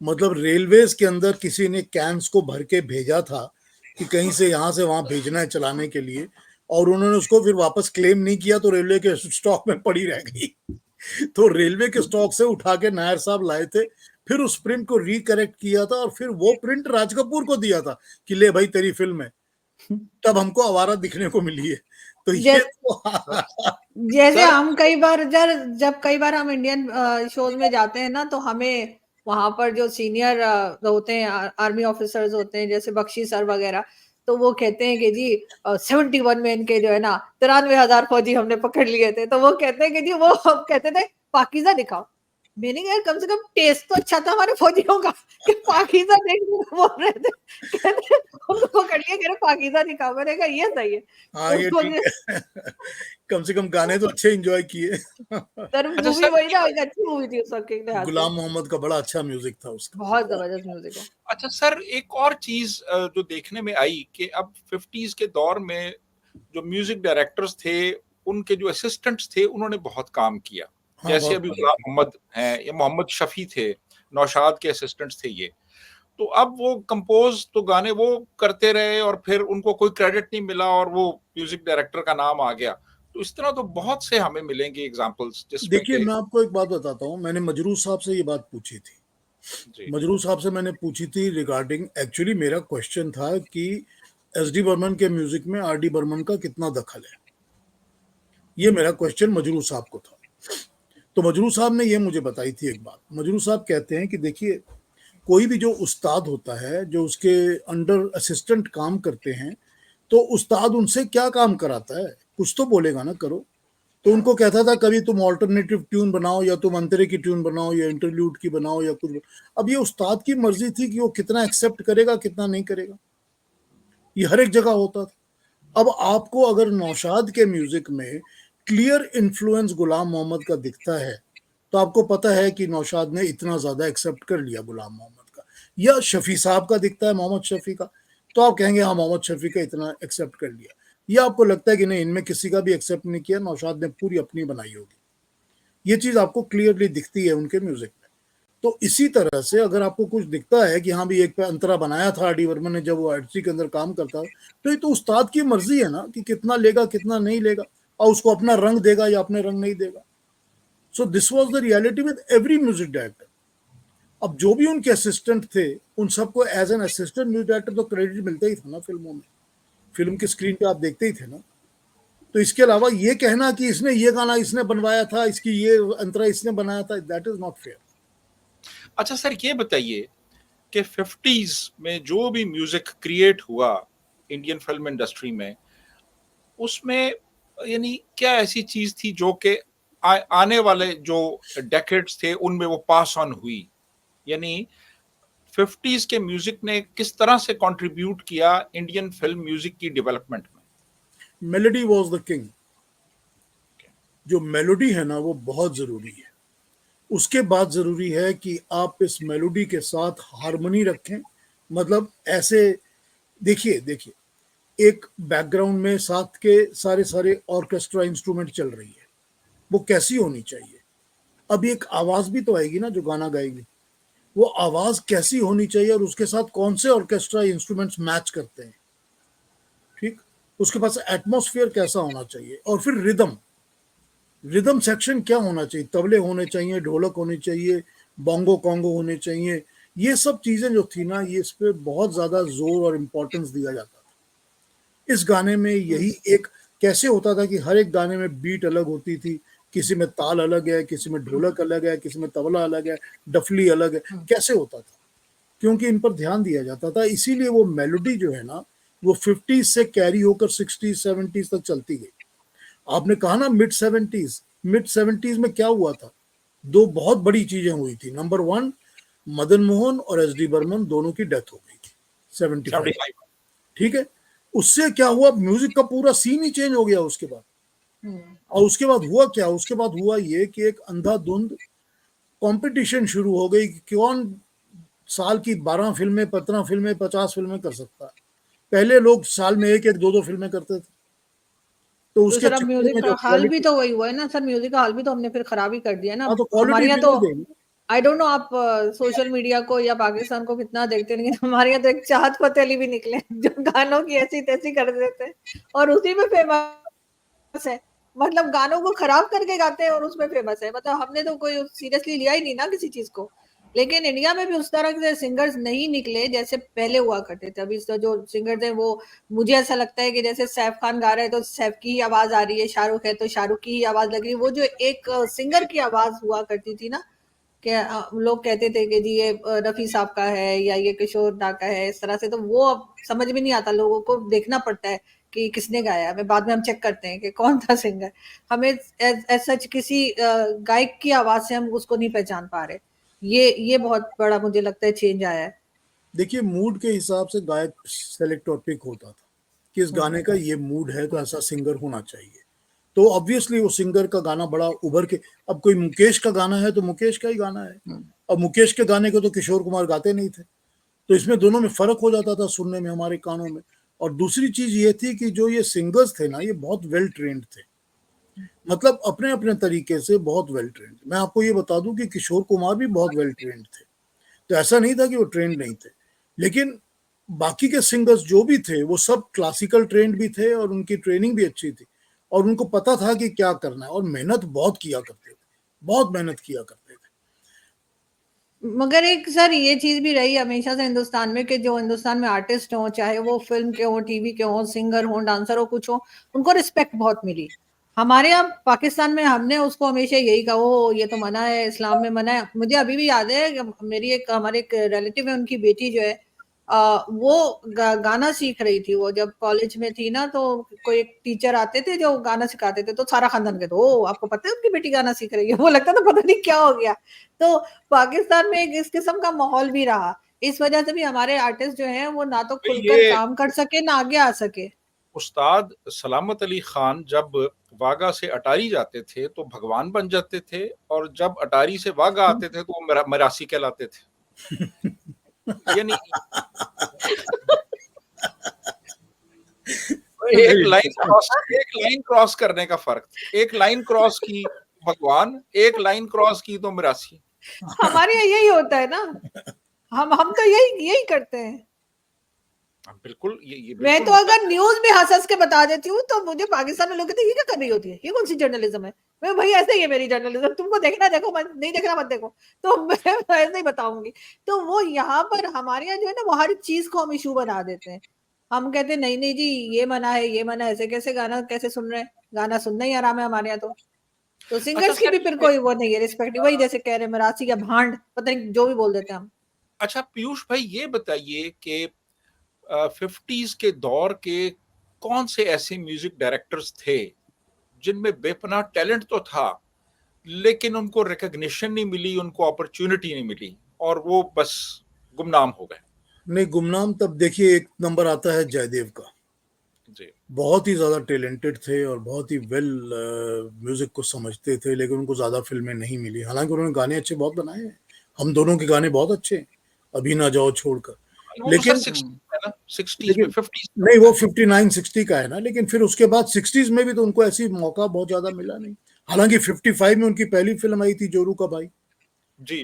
मतलब रेलवेज के अंदर किसी ने कैंस को भर के भेजा था कि कहीं से यहाँ से वहां भेजना है चलाने के लिए, और उन्होंने उसको फिर वापस क्लेम नहीं किया, तो रेलवे के स्टॉक में पड़ी रह गई। तो रेलवे के स्टॉक से उठा के नायर साहब लाए थे, फिर उस प्रिंट को रिकरेक्ट किया था, और फिर वो प्रिंट राज कपूर को दिया था कि ले भाई तेरी फिल्म है। तब हमको आवारा दिखने को मिली है। तो ये जैसे तो जैसे सर हम कई बार जब कई बार हम इंडियन शोज में जाते हैं ना, तो हमें वहां पर जो सीनियर होते हैं, आर्मी ऑफिसर्स होते हैं, जैसे बख्शी सर वगैरह, तो वो कहते हैं कि जी 71 में इनके जो है ना 93,000 फौजी हमने पकड़ लिए थे। तो वो कहते हैं कि जी वो हम कहते थे पाकीज़ा दिखाओ। मैंने कहा यार कम से कम टेस्ट तो अच्छा था हमारे फौजियों का कि पाकीज़ा देखने को बोल रहे थे। कहते उनको पकड़ लिया, कह रहे पाकीज़ा दिखाओ। मैंने कहा ये सही है। हाँ, तो ये उसको ठीक है। कम से कम गाने तो अच्छे एंजॉय किए। सर अच्छा मूवी सर, वही ना, एक अच्छी मूवी थी उस वक्त के लिहाज से। गुलाम मोहम्मद का बड़ा अच्छा म्यूजिक था उसका। बहुत जबरदस्त म्यूजिक है। अच्छा सर, एक और चीज जो देखने में आई कि अब 50s के दौर में जो म्यूजिक डायरेक्टर्स थे, उनके जो असिस्टेंट्स थे, उन्होंने बहुत काम किया। हाँ, जैसे बहुत अभी मजा गुलाम किया। मोहम्मद हैं या मोहम्मद शफी थे, नौशाद के असिस्टेंट्स थे ये। तो अब वो कंपोज तो गाने वो करते रहे, और फिर उनको कोई क्रेडिट नहीं मिला, और वो म्यूजिक डायरेक्टर का नाम आ गया। तो इस तरह तो बहुत से हमें मिलेंगे एग्जांपल्स जिसमें देखिए, कि मैं आपको एक बात बताता हूँ, मैंने मजरू साहब से ये बात पूछी थी। जी मजरू साहब से मैंने पूछी थी रिगार्डिंग, एक्चुअली मेरा क्वेश्चन था कि एस डी बर्मन के म्यूजिक में आर डी बर्मन का कितना दखल है। ये मेरा क्वेश्चन मजरू साहब को था। तो मजरू साहब ने ये मुझे बताई थी एक बात। मजरू साहब कहते हैं कि देखिए, कोई भी जो उस्ताद होता है, जो उसके अंडर असिस्टेंट काम करते हैं, तो उस्ताद उनसे क्या काम कराता है, कुछ तो बोलेगा ना, करो। तो उनको कहता था कभी तुम ऑल्टरनेटिव ट्यून बनाओ, या तुम अंतरे की ट्यून बनाओ, या इंटरल्यूड की बनाओ, या कुछ। अब ये उस्ताद की मर्जी थी कि वो कितना एक्सेप्ट करेगा, कितना नहीं करेगा। ये हर एक जगह होता था। अब आपको अगर नौशाद के म्यूजिक में क्लियर इन्फ्लुएंस गुलाम मोहम्मद का दिखता है, तो आपको पता है कि नौशाद ने इतना ज्यादा एक्सेप्ट कर लिया गुलाम मोहम्मद का। या शफी साहब का दिखता है, मोहम्मद शफी का, तो आप कहेंगे हाँ मोहम्मद शफी का इतना एक्सेप्ट कर लिया। या आपको लगता है कि नहीं, इनमें किसी का भी एक्सेप्ट नहीं किया, नौशाद ने पूरी अपनी बनाई होगी। ये चीज आपको क्लियरली दिखती है उनके म्यूजिक में। तो इसी तरह से अगर आपको कुछ दिखता है कि हाँ भी एक पे अंतरा बनाया था डी वर्मन ने जब वो आर्ट्री के अंदर काम करता, तो ये तो उस्ताद की मर्जी है ना कि कितना लेगा कितना नहीं लेगा, और उसको अपना रंग देगा या अपने रंग नहीं देगा। So this was the reality with every music director. अब जो भी उनके असिस्टेंट थे, उन सबको as an assistant music director तो क्रेडिट मिलता ही था ना फिल्मों में, फिल्म के स्क्रीन पे आप देखते ही थे ना। तो इसके अलावा ये कहना कि इसने ये गाना इसने बनवाया था, इसकी ये अंतरा इसने बनाया था, दैट इज नॉट फेयर। अच्छा सर, ये बताइए कि 50s में जो भी म्यूजिक क्रिएट हुआ इंडियन फिल्म इंडस्ट्री में, उसमें यानी क्या ऐसी चीज थी जो कि आने वाले जो डेकेड्स थे उनमें वो पास ऑन हुई? यानी 50s के म्यूजिक ने किस तरह से कंट्रीब्यूट किया इंडियन फिल्म म्यूजिक की डेवलपमेंट में? Melody was the king. जो मेलोडी है ना वो बहुत जरूरी है। उसके बाद जरूरी है कि आप इस मेलोडी के साथ हारमोनी रखें। मतलब ऐसे देखिए देखिए, एक बैकग्राउंड में साथ के सारे सारे ऑर्केस्ट्रा इंस्ट्रूमेंट चल रही है, वो कैसी होनी चाहिए। अब एक आवाज भी तो आएगी ना जो गाना गाएगी, वो आवाज कैसी होनी चाहिए और उसके साथ कौन से ऑर्केस्ट्रा इंस्ट्रूमेंट्स मैच करते हैं, ठीक। उसके पास एटमॉस्फेयर कैसा होना चाहिए, और फिर रिदम सेक्शन क्या होना चाहिए, तबले होने चाहिए, ढोलक होनी चाहिए, बोंगो कॉन्गो होने चाहिए। ये सब चीजें जो थी ना, ये इस पे बहुत ज्यादा जोर और इम्पोर्टेंस दिया जाता था। इस गाने में यही एक कैसे होता था कि हर एक गाने में बीट अलग होती थी, किसी में ताल अलग है, किसी में ढोलक अलग है, किसी में तबला अलग है, डफली अलग है, कैसे होता था, क्योंकि इन पर ध्यान दिया जाता था। इसीलिए वो मेलोडी जो है ना, वो 50s से कैरी होकर 60s 70s तक चलती गई। आपने कहा ना मिड सेवेंटीज में क्या हुआ था, दो बहुत बड़ी चीजें हुई थी। नंबर वन, मदन मोहन और एस डी बर्मन दोनों की डेथ हो गई थी 75, ठीक है। उससे क्या हुआ, म्यूजिक का पूरा सीन ही चेंज हो गया उसके बाद। और उसके बाद हुआ क्या, उसके बाद हुआ ये कि एक अंधाधुंध कंपटीशन शुरू हो गई कि कौन साल की 12 फिल्में, 15 फिल्में, 50 फिल्में कर सकता है। पहले लोग साल में एक एक दो दो फिल्में करते थे। तो तो उसके सर अब चक्कर म्यूजिक में का जो हाल भी क्वालिटी, तो वही हुआ है ना सर, म्यूजिक का हाल भी तो हमने फिर खराब ही कर दिया ना। हाँ तो क्वालिटी हमारे यहाँ तो बिगड़ गई। आई डोंट नो आप सोशल मीडिया को या पाकिस्तान को कितना देखते, नहीं हमारे यहाँ तो एक चाहत फतेह अली भी निकले जो गानों की ऐसी तैसी कर देते हैं और उसी में फेमस है। मतलब गानों को खराब करके गाते हैं और उसमें फेमस है। मतलब हमने तो कोई सीरियसली लिया ही नहीं ना किसी चीज को। लेकिन इंडिया में भी उस तरह के सिंगर्स नहीं निकले जैसे पहले हुआ करते थे। अभी तो जो सिंगर थे वो, मुझे ऐसा लगता है कि जैसे सैफ खान गा रहे हैं तो सैफ की ही आवाज आ रही है, शाहरुख है तो शाहरुख की ही आवाज लग रही है। वो जो एक सिंगर की आवाज हुआ करती थी ना, कि लोग कहते थे कि जी ये रफी साहब का है या ये किशोर दा का है, इस तरह से, तो वो अब समझ में नहीं आता। लोगों को देखना पड़ता है कि किसने गाया। हमें बाद में हम चेक करते हैं कि कौन था सिंगर। हमें सच किसी गायक की आवाज से हम उसको नहीं पहचान पा रहे। ये बहुत बड़ा मुझे लगता है चेंज आया है। देखिए मूड के हिसाब से गायक सेलेक्ट और पिक होता था कि इस गाने का ये मूड है तो ऐसा सिंगर होना चाहिए। तो ऑब्वियसली वो सिंगर का गाना बड़ा उभर के, अब कोई मुकेश का गाना है तो मुकेश का ही गाना है, अब मुकेश के गाने को तो किशोर कुमार गाते नहीं थे। तो इसमें दोनों में फर्क हो जाता था सुनने में, हमारे कानों में। और दूसरी चीज ये थी कि जो ये सिंगर्स थे ना, ये बहुत वेल ट्रेंड थे, मतलब अपने अपने तरीके से बहुत वेल ट्रेंड। मैं आपको ये बता दूं कि किशोर कुमार भी बहुत वेल ट्रेंड थे, तो ऐसा नहीं था कि वो ट्रेंड नहीं थे। लेकिन बाकी के सिंगर्स जो भी थे वो सब क्लासिकल ट्रेंड भी थे और उनकी ट्रेनिंग भी अच्छी थी, और उनको पता था कि क्या करना है, और मेहनत बहुत किया करते थे, बहुत मेहनत किया करते थे। मगर एक सर ये चीज भी रही हमेशा से हिंदुस्तान में कि जो हिंदुस्तान में आर्टिस्ट हो, चाहे वो फिल्म के हो, टीवी के हो, सिंगर हो, डांसर हो, कुछ हो, उनको रिस्पेक्ट बहुत मिली। हमारे यहाँ पाकिस्तान में हमने उसको हमेशा यही कहा, ओ ये तो मना है, इस्लाम में मना है। मुझे अभी भी याद है कि मेरी हमारे एक रिलेटिव है, उनकी बेटी जो है वो गाना सीख रही थी। वो जब कॉलेज में थी ना, तो कोई एक टीचर आते थे जो गाना सिखाते थे, तो सारा खानदान कहते, ओ आपको पता है उनकी बेटी गाना सीख रही है। वो लगता था पता नहीं क्या हो गया। तो पाकिस्तान में एक इस किस्म का माहौल भी रहा। इस वजह से भी हमारे आर्टिस्ट जो है वो ना तो खुलकर ये काम कर सके, ना आगे आ सके। उस्ताद सलामत अली खान जब वागा से अटारी जाते थे तो भगवान बन जाते थे, और जब अटारी से वागा आते थे तो वो मरासी कहलाते थे। यानी एक लाइन क्रॉस करने का फर्क। एक लाइन क्रॉस की भगवान, एक लाइन क्रॉस की तो मरासी। हमारे यहाँ यही होता है ना, हम तो यही करते हैं। बिल्कुल, ये मैं बिल्कुल तो अगर न्यूज में हंस के बता देती हूँ, तो मुझे पाकिस्तान में लोग कहते हैं ये क्या कर रही होती है, ये कौन सी जर्नलिज्म है। मैं भाई ऐसे ही है मेरी जर्नलिज्म, तुमको देखना देखो, मत नहीं देखना मत देखो। तो मैं ऐसे ही बताऊंगी। तो वो यहाँ पर हमारे यहाँ जो है ना, वो हर चीज को हम इशू बना देते हैं। हम कहते हैं नहीं नहीं जी, ये मना है, ये मना है, ऐसे कैसे गाना कैसे सुन रहे हैं, गाना सुनना ही आराम है हमारे यहाँ। तो अच्छा सिंगर्स की भी खैर, फिर कोई वो नहीं है रिस्पेक्ट, वही जैसे कह रहे मरासी या भांड, पता नहीं जो भी बोल देते हैं हम। अच्छा पीयूष भाई ये बताइए कि 50s के दौर के कौन से ऐसे म्यूजिक डायरेक्टर्स थे जिनमें बेपनाह टैलेंट तो था, लेकिन उनको रिकग्निशन नहीं मिली, उनको अपॉर्चुनिटी नहीं मिली, और वो बस गुमनाम हो गए? नहीं, गुमनाम तब देखिए एक नंबर आता है जयदेव का। जी बहुत ही ज़्यादा टैलेंटेड थे और बहुत ही वेल म्यूज़िक को समझते थे, लेकिन उनको ज़्यादा फिल्में नहीं मिली। हालांकि उन्होंने गाने अच्छे बहुत बनाए हैं, हम दोनों के गाने बहुत अच्छे हैं, अभी ना जाओ छोड़कर। वो तो सर लेकिन 60 है ना, 60s में, लेकिन 50s नहीं, वो में। 59-60 का है ना, लेकिन फिर उसके बाद 60s में भी तो उनको ऐसी मौका बहुत ज़्यादा मिला नहीं। हालांकि 55 में उनकी पहली फिल्म आई थी जोरू का भाई, जी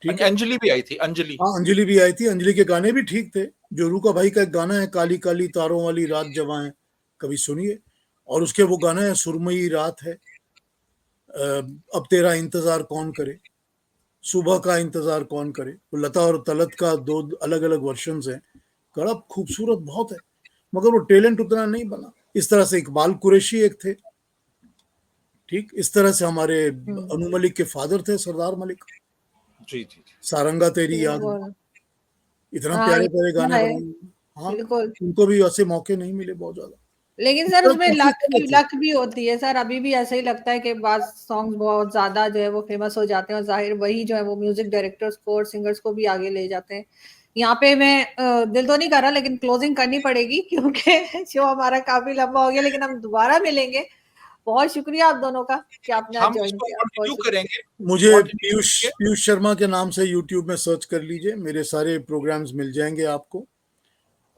ठीक है। अंजलि भी आई थी, अंजलि। हाँ, अंजलि भी आई थी, अंजलि के गाने भी ठीक थे। जोरू का भाई का एक गाना है काली काली तारों वाली रात जवां है, कभी सुनिए। और उसके वो गाना है सुरमई रात है, अब तेरा इंतजार कौन करे, सुबह का इंतजार कौन करे। वो लता और तलत का दो अलग अलग वर्जन हैं, बड़ा खूबसूरत बहुत है, मगर वो टैलेंट उतना नहीं बना। इस तरह से इकबाल कुरैशी एक थे, ठीक। इस तरह से हमारे अनु मलिक के फादर थे सरदार मलिक, जी जी जी। सारंगा तेरी याद में, बिल्कुल। इतना हाँ, प्यारे ये प्यारे तो गाने है। बनाए। हाँ, बिल्कुल। उनको भी ऐसे मौके नहीं मिले बहुत ज्यादा। लेकिन इस सर तरह उसमें काफी सारे थे। लक भी होती है सर। अभी भी ऐसा ही लगता है कि बाद सॉन्ग बहुत ज्यादा जो है वो फेमस हो जाते हैं, और जाहिर वही जो है वो म्यूजिक डायरेक्टर्स को और सिंगर्स को भी आगे ले जाते हैं। यहाँ पे मैं दिल तो नहीं कर रहा, लेकिन क्लोजिंग करनी पड़ेगी क्योंकि शो हमारा काफी लंबा हो गया, लेकिन हम दोबारा मिलेंगे। बहुत शुक्रिया आप दोनों का कि आपने आज हम ज्वाइन इसको किया। बहुत कंटिन्यू शुक्रिया। करेंगे, मुझे कंटिन्यू पीयूष करेंगे। पीयूष शर्मा के नाम से यूट्यूब में सर्च कर लीजिए, मेरे सारे प्रोग्राम्स मिल जाएंगे आपको।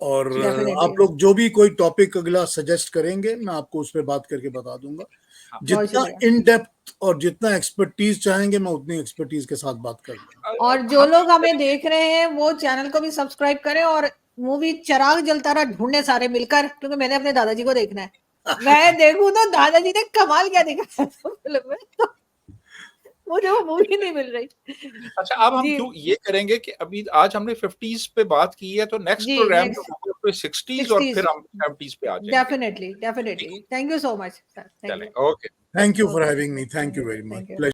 और जी डेफिनेटली। आप लोग जो भी कोई टॉपिक अगला सजेस्ट करेंगे, मैं आपको उस पर बात करके बता दूंगा। हाँ। बहुत जितना शुक्रिया। इन डेप्थ और जितना एक्सपर्टीज चाहेंगे, मैं उतनी एक्सपर्टीज के साथ बात कर लूंगा। और जो हम लोग हमें देख रहे हैं वो चैनल को भी सब्सक्राइब करें, और मूवी चिराग जलता रहा ढूंढने सारे मिलकर, क्योंकि मैंने अपने दादाजी को देखना है। मैं देखूं तो दादाजी ने कमाल क्या दिखाया था फिल्म में, तो मुझे वो मूवी नहीं मिल रही। अच्छा अब हम जी क्यों ये करेंगे कि अभी आज हमने 50s पे बात की है, तो नेक्स्ट जी। प्रोग्राम जो नेक्स्ट होगा तो 60s, और 60s। फिर हम 70s पे आ जाएंगे। डेफिनेटली ठीक definitely. Thank you so much sir. Thank चलें, you. Okay. Thank you for okay. Having me, thank thank you you. Very thank you. Much.